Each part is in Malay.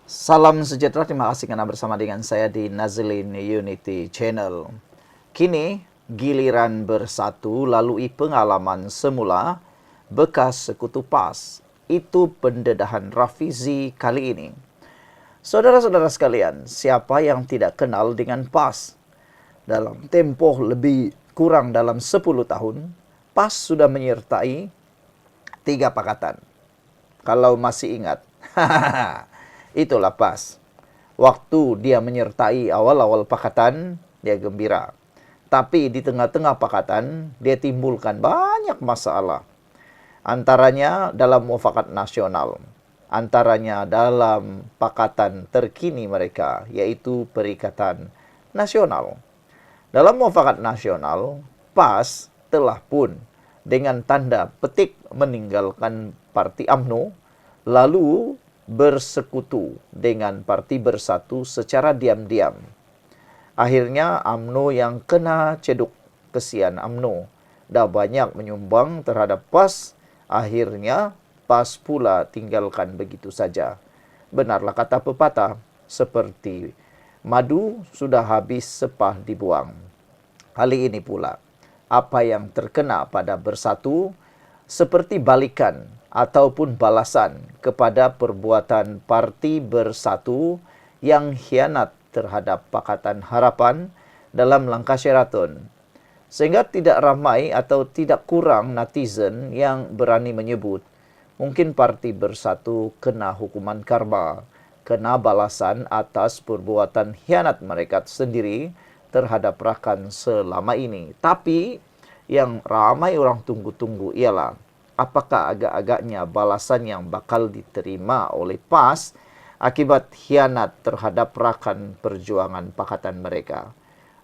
Salam sejahtera, terima kasih karena bersama dengan saya di Nazlin Unity Channel. Kini, giliran bersatu lalui pengalaman semula, bekas sekutu PAS. Itu pendedahan Rafizi kali ini. Saudara-saudara sekalian, siapa yang tidak kenal dengan PAS? Dalam tempoh lebih kurang dalam 10 tahun, PAS sudah menyertai 3 pakatan. Kalau masih ingat, itulah PAS. Waktu dia menyertai awal-awal pakatan, dia gembira. Tapi di tengah-tengah pakatan, dia timbulkan banyak masalah. Antaranya dalam mufakat nasional. Antaranya dalam pakatan terkini mereka, yaitu Perikatan Nasional. Dalam mufakat nasional, PAS telah pun dengan tanda petik meninggalkan Parti UMNO, lalu bersekutu dengan Parti Bersatu secara diam-diam. Akhirnya UMNO yang kena ceduk, kesian UMNO. Dah banyak menyumbang terhadap PAS, akhirnya PAS pula tinggalkan begitu saja. Benarlah kata pepatah, seperti madu sudah habis sepah dibuang. Kali ini pula, apa yang terkena pada Bersatu seperti balikan ataupun balasan kepada perbuatan Parti Bersatu yang khianat terhadap Pakatan Harapan dalam langkah Sheraton. Sehingga tidak ramai atau tidak kurang netizen yang berani menyebut, mungkin Parti Bersatu kena hukuman karma, kena balasan atas perbuatan khianat mereka sendiri terhadap rakan selama ini. Tapi yang ramai orang tunggu-tunggu ialah apakah agak-agaknya balasan yang bakal diterima oleh PAS akibat khianat terhadap rakan perjuangan pakatan mereka.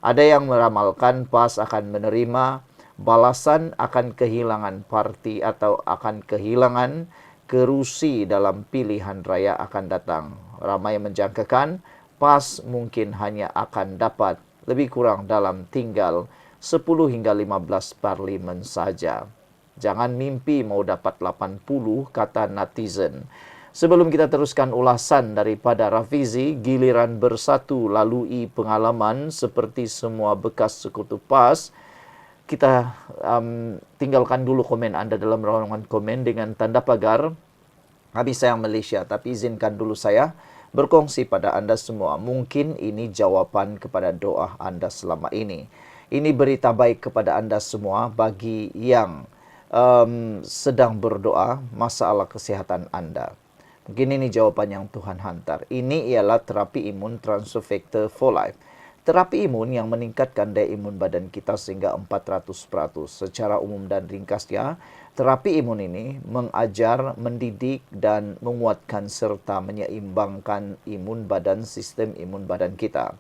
Ada yang meramalkan PAS akan menerima balasan akan kehilangan parti atau akan kehilangan kerusi dalam pilihan raya akan datang. Ramai menjangkakan PAS mungkin hanya akan dapat lebih kurang dalam tinggal 10 hingga 15 parlimen saja. Jangan mimpi mau dapat 80, kata netizen. Sebelum kita teruskan ulasan daripada Rafizi, giliran bersatu lalui pengalaman seperti semua bekas sekutu PAS, kita tinggalkan dulu komen Anda dalam ruangan komen dengan tanda pagar kami sayang Malaysia, tapi izinkan dulu saya berkongsi pada Anda semua. Mungkin ini jawapan kepada doa Anda selama ini. Ini berita baik kepada Anda semua bagi yang sedang berdoa masalah kesehatan Anda. Mungkin ini jawapan yang Tuhan hantar. Ini ialah terapi imun Transfactor for Life. Terapi imun yang meningkatkan daya imun badan kita sehingga 400%. Secara umum dan ringkasnya, terapi imun ini mengajar, mendidik, dan menguatkan serta menyeimbangkan imun badan, sistem imun badan kita.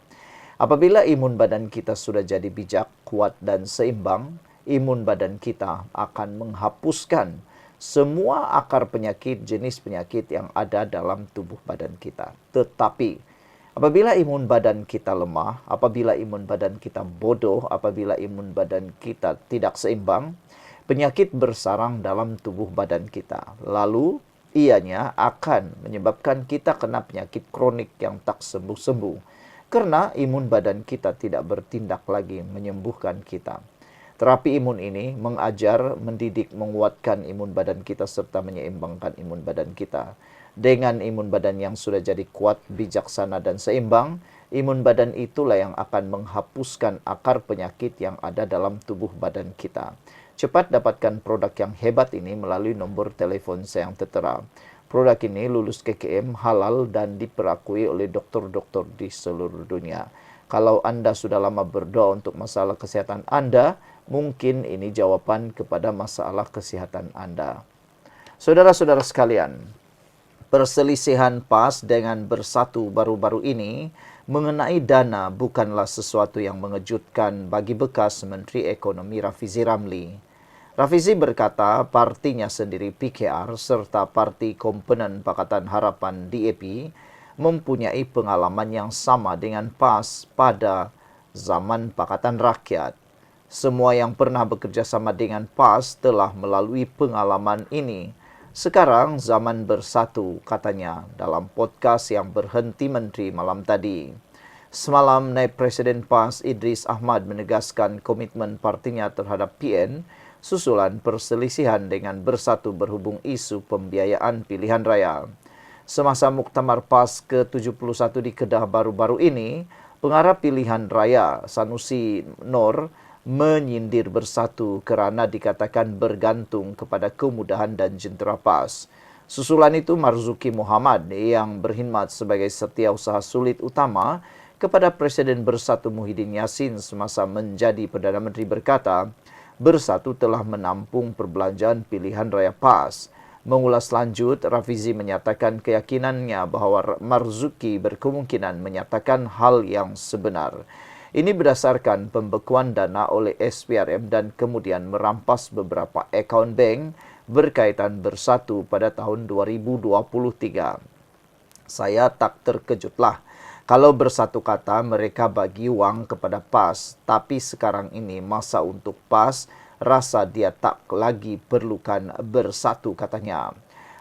Apabila imun badan kita sudah jadi bijak, kuat, dan seimbang, imun badan kita akan menghapuskan semua akar penyakit, jenis penyakit yang ada dalam tubuh badan kita. Tetapi, apabila imun badan kita lemah, apabila imun badan kita bodoh, apabila imun badan kita tidak seimbang, penyakit bersarang dalam tubuh badan kita. Lalu, ianya akan menyebabkan kita kena penyakit kronik yang tak sembuh-sembuh. Karena imun badan kita tidak bertindak lagi menyembuhkan kita. Terapi imun ini mengajar, mendidik, menguatkan imun badan kita serta menyeimbangkan imun badan kita. Dengan imun badan yang sudah jadi kuat, bijaksana, dan seimbang, imun badan itulah yang akan menghapuskan akar penyakit yang ada dalam tubuh badan kita. Cepat dapatkan produk yang hebat ini melalui nomor telepon saya yang tertera. Produk ini lulus KKM, halal, dan diperakui oleh dokter-dokter di seluruh dunia. Kalau Anda sudah lama berdoa untuk masalah kesehatan Anda, mungkin ini jawaban kepada masalah kesehatan Anda. Saudara-saudara sekalian, perselisihan PAS dengan Bersatu baru-baru ini mengenai dana bukanlah sesuatu yang mengejutkan bagi bekas Menteri Ekonomi Rafizi Ramli. Rafizi berkata partinya sendiri PKR serta parti komponen Pakatan Harapan DAP mempunyai pengalaman yang sama dengan PAS pada zaman Pakatan Rakyat. Semua yang pernah bekerja sama dengan PAS telah melalui pengalaman ini Sekarang zaman bersatu, katanya dalam podcast yang berhenti menteri malam tadi. Semalam, Naib Presiden PAS Idris Ahmad menegaskan komitmen partinya terhadap PN susulan perselisihan dengan bersatu berhubung isu pembiayaan pilihan raya. Semasa Muktamar PAS ke-71 di Kedah baru-baru ini, pengarah pilihan raya Sanusi Nor menyindir bersatu kerana dikatakan bergantung kepada kemudahan dan jentera PAS. Susulan itu Marzuki Muhammad yang berkhidmat sebagai setiausaha sulit utama kepada Presiden Bersatu Muhyiddin Yassin semasa menjadi Perdana Menteri berkata, Bersatu telah menampung perbelanjaan pilihan raya PAS. Mengulas lanjut, Rafizi menyatakan keyakinannya bahawa Marzuki berkemungkinan menyatakan hal yang sebenar. Ini berdasarkan pembekuan dana oleh SPRM dan kemudian merampas beberapa akaun bank berkaitan Bersatu pada tahun 2023. Saya tak terkejutlah kalau bersatu kata mereka bagi wang kepada PAS, tapi sekarang ini masa untuk PAS rasa dia tak lagi perlukan bersatu, katanya.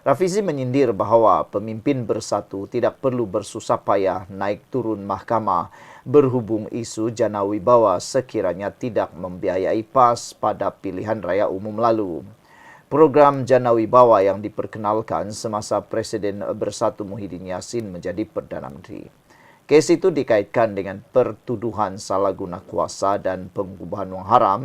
Rafizi menyindir bahawa pemimpin bersatu tidak perlu bersusah payah naik turun mahkamah berhubung isu Jana Wibawa sekiranya tidak membiayai PAS pada pilihan raya umum lalu. Program Jana Wibawa yang diperkenalkan semasa Presiden Bersatu Muhyiddin Yassin menjadi Perdana Menteri. Kes itu dikaitkan dengan pertuduhan salah guna kuasa dan pengubahan wang haram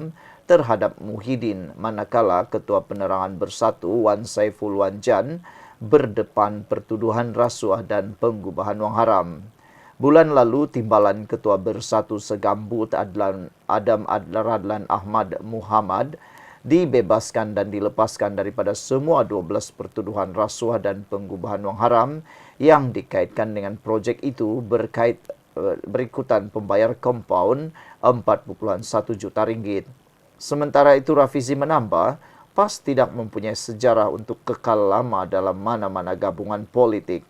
terhadap Muhyiddin manakala Ketua Penerangan Bersatu Wan Saiful Wanjan berdepan pertuduhan rasuah dan pengubahan wang haram. Bulan lalu, Timbalan Ketua Bersatu Segambut Adam Radlan Ahmad Muhammad dibebaskan dan dilepaskan daripada semua 12 pertuduhan rasuah dan pengubahan wang haram yang dikaitkan dengan projek itu berikutan pembayar kompaun 4.1 juta ringgit. Sementara itu, Rafizi menambah, PAS tidak mempunyai sejarah untuk kekal lama dalam mana-mana gabungan politik.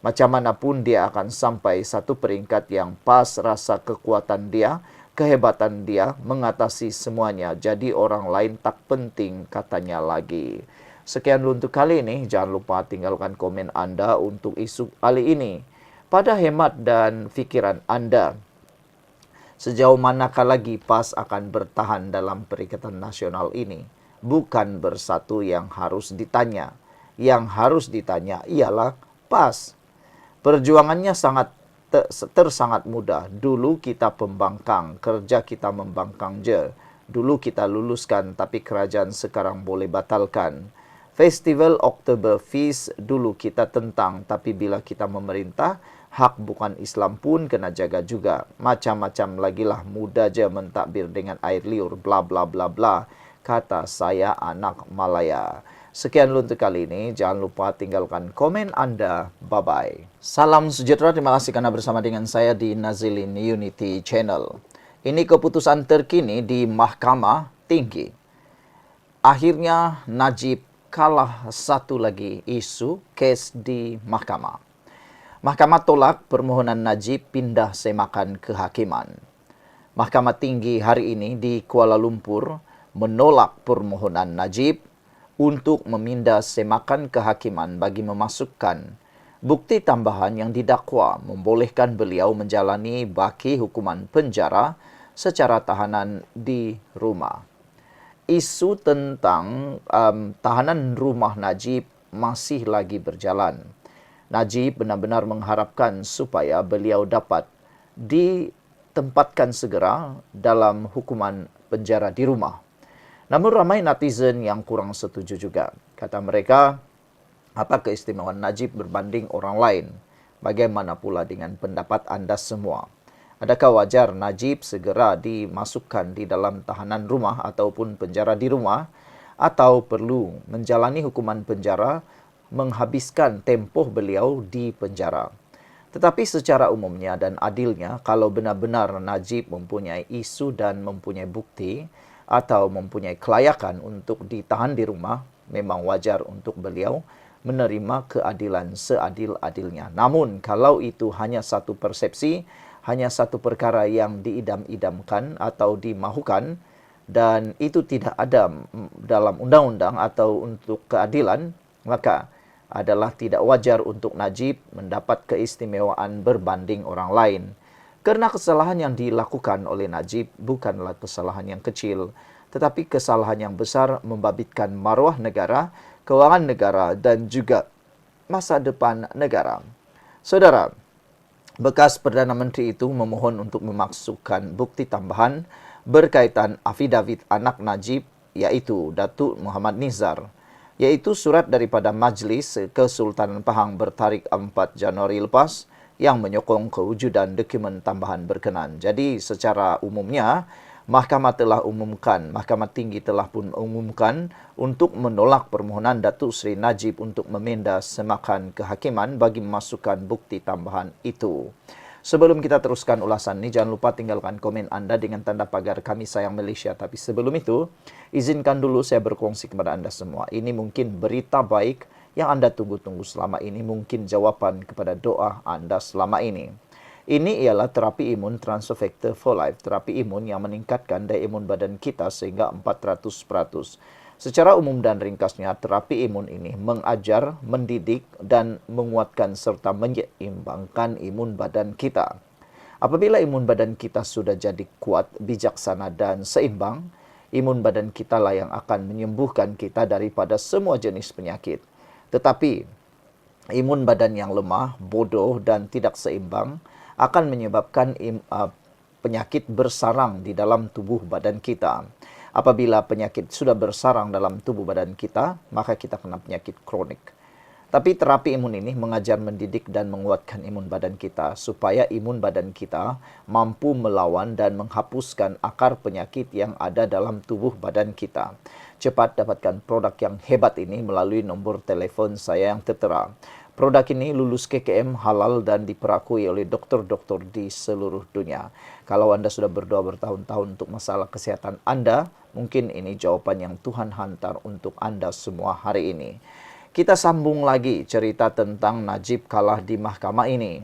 Macam mana pun dia akan sampai satu peringkat yang PAS rasa kekuatan dia, kehebatan dia mengatasi semuanya. Jadi orang lain tak penting, katanya lagi. Sekian dulu untuk kali ini. Jangan lupa tinggalkan komen anda untuk isu kali ini. Pada hemat dan fikiran anda, sejauh manakah lagi PAS akan bertahan dalam Perikatan Nasional ini? Bukan bersatu yang harus ditanya. Yang harus ditanya ialah PAS. Perjuangannya sangat mudah. Dulu kita pembangkang, kerja kita membangkang je. Dulu kita luluskan, tapi kerajaan sekarang boleh batalkan. Festival Oktoberfest dulu kita tentang, tapi bila kita memerintah, hak bukan Islam pun kena jaga juga. Macam-macam lagilah, mudah je mentakbir dengan air liur, bla bla bla bla, kata saya anak Malaya. Sekian dulu untuk kali ini. Jangan lupa tinggalkan komen anda. Bye-bye. Salam sejahtera. Terima kasih karena bersama dengan saya di Nazilin Unity Channel. Ini keputusan terkini di Mahkamah Tinggi. Akhirnya Najib kalah satu lagi isu kes di mahkamah. Mahkamah tolak permohonan Najib pindah semakan kehakiman. Mahkamah Tinggi hari ini di Kuala Lumpur menolak permohonan Najib untuk memindah semakan kehakiman bagi memasukkan bukti tambahan yang didakwa membolehkan beliau menjalani baki hukuman penjara secara tahanan di rumah. Isu tentang tahanan rumah Najib masih lagi berjalan. Najib benar-benar mengharapkan supaya beliau dapat ditempatkan segera dalam hukuman penjara di rumah. Namun ramai netizen yang kurang setuju juga. Kata mereka, apa keistimewaan Najib berbanding orang lain? Bagaimana pula dengan pendapat anda semua? Adakah wajar Najib segera dimasukkan di dalam tahanan rumah ataupun penjara di rumah? Atau perlu menjalani hukuman penjara, menghabiskan tempoh beliau di penjara? Tetapi secara umumnya dan adilnya, kalau benar-benar Najib mempunyai isu dan mempunyai bukti atau mempunyai kelayakan untuk ditahan di rumah, memang wajar untuk beliau menerima keadilan seadil-adilnya. Namun, kalau itu hanya satu persepsi, hanya satu perkara yang diidam-idamkan atau dimahukan, dan itu tidak ada dalam undang-undang atau untuk keadilan, maka adalah tidak wajar untuk Najib mendapat keistimewaan berbanding orang lain. Karena kesalahan yang dilakukan oleh Najib bukanlah kesalahan yang kecil, tetapi kesalahan yang besar membabitkan maruah negara, keuangan negara, dan juga masa depan negara. Saudara, bekas Perdana Menteri itu memohon untuk memasukkan bukti tambahan berkaitan afidavit anak Najib, yaitu Datuk Muhammad Nizar, yaitu surat daripada Majlis Kesultanan Pahang bertarikh 4 Januari lepas yang menyokong kewujudan dokumen tambahan berkenan. Jadi secara umumnya, Mahkamah Tinggi telah pun umumkan untuk menolak permohonan Datuk Seri Najib untuk memenda semakan kehakiman bagi memasukkan bukti tambahan itu. Sebelum kita teruskan ulasan ini, jangan lupa tinggalkan komen anda dengan tanda pagar Kami Sayang Malaysia. Tapi sebelum itu, izinkan dulu saya berkongsi kepada anda semua. Ini mungkin berita baik yang anda tunggu-tunggu selama ini, mungkin jawapan kepada doa anda selama ini. Ini ialah terapi imun Transfer Factor for Life, terapi imun yang meningkatkan daya imun badan kita sehingga 400%. Secara umum dan ringkasnya, terapi imun ini mengajar, mendidik, dan menguatkan serta menyeimbangkan imun badan kita. Apabila imun badan kita sudah jadi kuat, bijaksana, dan seimbang, imun badan kita lah yang akan menyembuhkan kita daripada semua jenis penyakit. Tetapi, imun badan yang lemah, bodoh, dan tidak seimbang akan menyebabkan penyakit bersarang di dalam tubuh badan kita. Apabila penyakit sudah bersarang dalam tubuh badan kita, maka kita kena penyakit kronik. Tapi terapi imun ini mengajar, mendidik, dan menguatkan imun badan kita supaya imun badan kita mampu melawan dan menghapuskan akar penyakit yang ada dalam tubuh badan kita. Cepat dapatkan produk yang hebat ini melalui nombor telefon saya yang tertera. Produk ini lulus KKM, halal, dan diperakui oleh doktor-doktor di seluruh dunia. Kalau anda sudah berdoa bertahun-tahun untuk masalah kesehatan anda, mungkin ini jawaban yang Tuhan hantar untuk anda semua hari ini. Kita sambung lagi cerita tentang Najib kalah di mahkamah ini.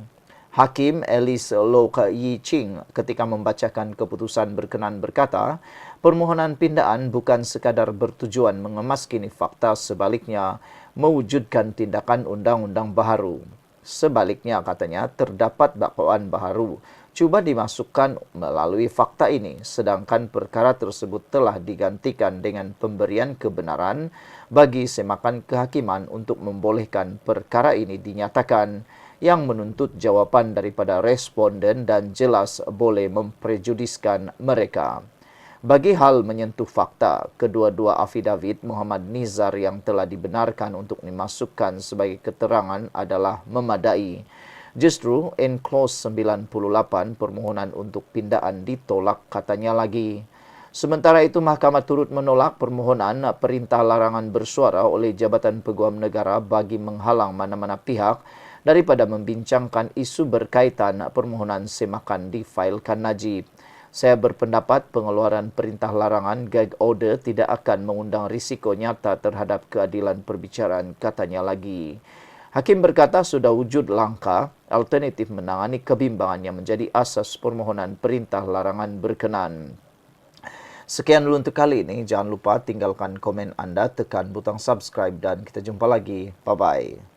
Hakim Alice Loke Yi Ching ketika membacakan keputusan berkenan berkata, permohonan pindaan bukan sekadar bertujuan mengemaskini fakta, sebaliknya mewujudkan tindakan undang-undang baharu. Sebaliknya, katanya, terdapat dakwaan baharu cuba dimasukkan melalui fakta ini, sedangkan perkara tersebut telah digantikan dengan pemberian kebenaran bagi semakan kehakiman untuk membolehkan perkara ini dinyatakan, yang menuntut jawapan daripada responden dan jelas boleh memprejudiskan mereka. Bagi hal menyentuh fakta, kedua-dua afidavit Muhammad Nizar yang telah dibenarkan untuk dimasukkan sebagai keterangan adalah memadai. Justru, in clause 98, permohonan untuk pindaan ditolak, katanya lagi. Sementara itu, Mahkamah turut menolak permohonan perintah larangan bersuara oleh Jabatan Peguam Negara bagi menghalang mana-mana pihak daripada membincangkan isu berkaitan permohonan semakan difailkan Najib. Saya berpendapat pengeluaran perintah larangan gag order tidak akan mengundang risiko nyata terhadap keadilan perbicaraan, katanya lagi. Hakim berkata sudah wujud langkah alternatif menangani kebimbangan yang menjadi asas permohonan perintah larangan berkenan. Sekian dulu untuk kali ini. Jangan lupa tinggalkan komen anda, tekan butang subscribe, dan kita jumpa lagi. Bye-bye.